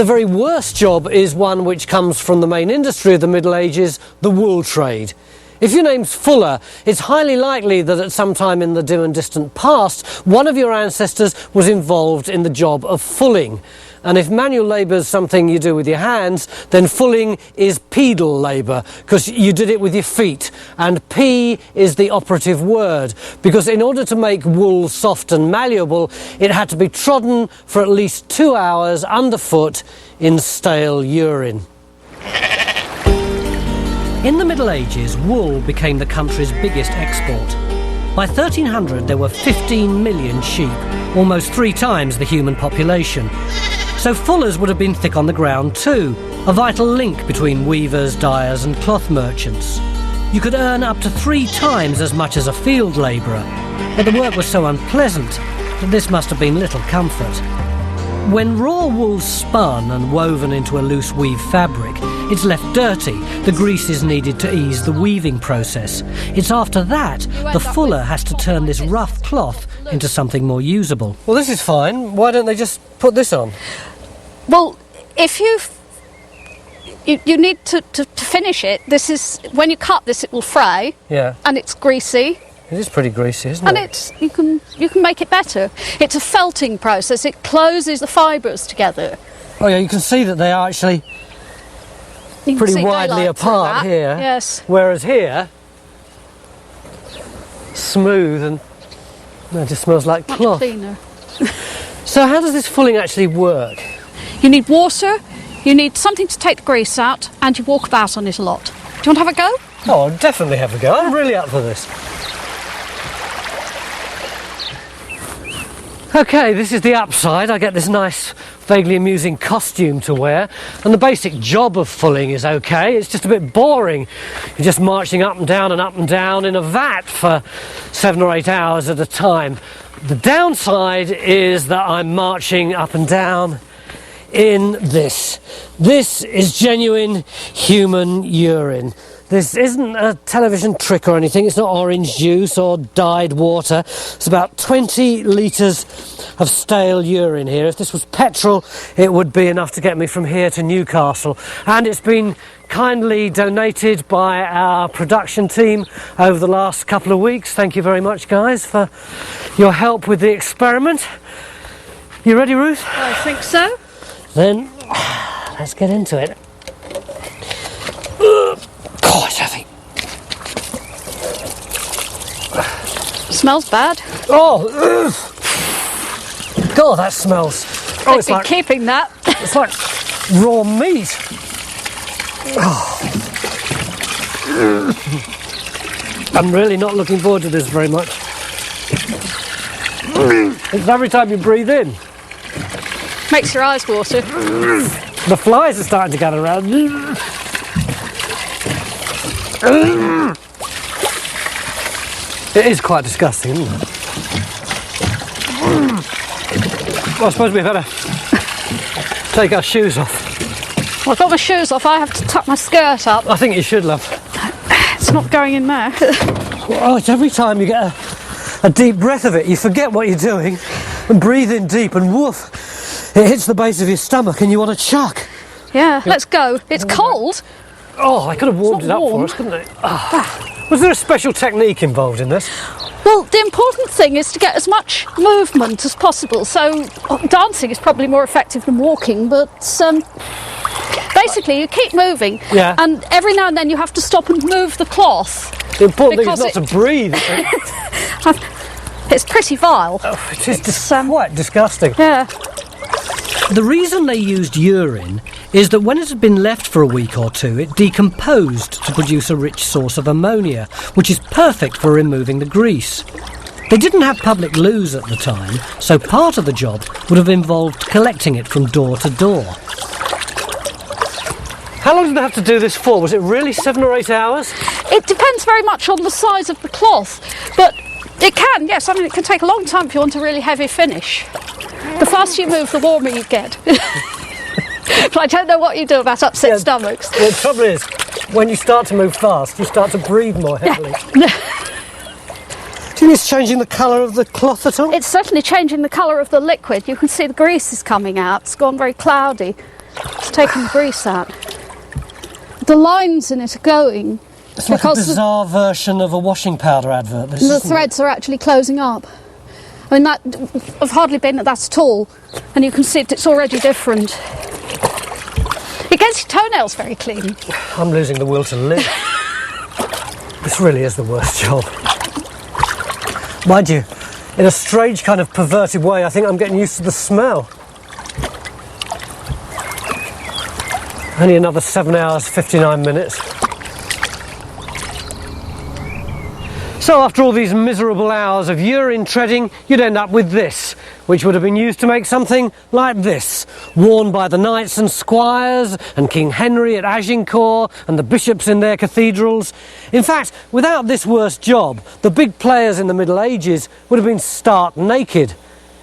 the very worst job is one which comes from the main industry of the Middle Ages, the wool trade. If your name's Fuller, it's highly likely that at some time in the dim and distant past, one of your ancestors was involved in the job of fulling. And if manual labour is something you do with your hands, then fulling is pedal labour, because you did it with your feet. And P is the operative word, because in order to make wool soft and malleable, it had to be trodden for at least 2 hours underfoot in stale urine. In the Middle Ages, wool became the country's biggest export. By 1300, there were 15 million sheep, almost 3 times the human population. So fullers would have been thick on the ground too, a vital link between weavers, dyers and cloth merchants. You could earn up to 3 times as much as a field labourer, but the work was so unpleasant that this must have been little comfort. When raw wool's spun and woven into a loose weave fabric, it's left dirty. The grease is needed to ease the weaving process. It's after that the fuller has to turn this rough cloth into something more usable. Well, this is fine. Why don't they just put this on? Well, if you need to finish it, this is, when you cut this, it will fray. Yeah. And it's greasy. It is pretty greasy, isn't And it? you can make it better. It's a felting process. It closes the fibres together. Oh yeah, you can see that they are actually You can pretty see widely daylight through apart that. here. Yes. Whereas here, smooth and it just smells like Much cloth. cleaner. So how does this fulling actually work? You need water, you need something to take the grease out, and you walk about on it a lot. Do you want to have a go? Oh, I'll definitely have a go. I'm really up for this. Okay, this is the upside. I get this nice, vaguely amusing costume to wear, and the basic job of fulling is okay. It's just a bit boring. You're just marching up and down in a vat for 7 or 8 hours at a time. The downside is that I'm marching up and down in this. This is genuine human urine. This isn't a television trick or anything. It's not orange juice or dyed water. It's about 20 litres of stale urine here. If this was petrol, it would be enough to get me from here to Newcastle. And it's been kindly donated by our production team over the last couple of weeks. Thank you very much, guys, for your help with the experiment. You ready, Ruth? I think so. Then let's get into it. God, it's heavy. Smells bad. Oh, ugh. God, that smells. Oh, it's like keeping that. It's like raw meat. Oh. I'm really not looking forward to this very much. It's every time you breathe in. Makes your eyes water. The flies are starting to gather around. It is quite disgusting, isn't it? Well, I suppose we better take our shoes off. Well, I've got my shoes off. I have to tuck my skirt up. I think you should, love. It's not going in there. Oh, it's every time you get a deep breath of it, you forget what you're doing and breathe in deep and woof. It hits the base of your stomach and you want to chuck. Yeah, let's go. It's cold. Oh, I could have warmed It's it not up for warm. us, couldn't it? Oh. Was there a special technique involved in this? Well, the important thing is to get as much movement as possible. So dancing is probably more effective than walking, but basically you keep moving. Yeah. And every now and then you have to stop and move the cloth. The important thing is Because not to breathe. It's pretty vile. Oh, it is quite disgusting. Yeah. The reason they used urine is that when it had been left for a week or two, it decomposed to produce a rich source of ammonia, which is perfect for removing the grease. They didn't have public loos at the time, so part of the job would have involved collecting it from door to door. How long did they have to do this for? Was it really 7 or 8 hours? It depends very much on the size of the cloth, but it can, yes. I mean, it can take a long time if you want a really heavy finish. The faster you move, the warmer you get. But I don't know what you do about upset stomachs. Well, the trouble is, when you start to move fast, you start to breathe more heavily. Do you think it's changing the colour of the cloth at all? It's certainly changing the colour of the liquid. You can see the grease is coming out. It's gone very cloudy. It's taking the grease out. The lines in it are going It's like a because bizarre version of a washing powder advert. This, the isn't it? threads are actually closing up. I mean, I've hardly been at that at all, and you can see it's already different. It gets your toenails very clean. I'm losing the will to live. This really is the worst job. Mind you, in a strange kind of perverted way, I think I'm getting used to the smell. Only another 7 hours, 59 minutes. So after all these miserable hours of urine treading, you'd end up with this, which would have been used to make something like this, worn by the knights and squires and King Henry at Agincourt and the bishops in their cathedrals. In fact, without this worst job, the big players in the Middle Ages would have been stark naked.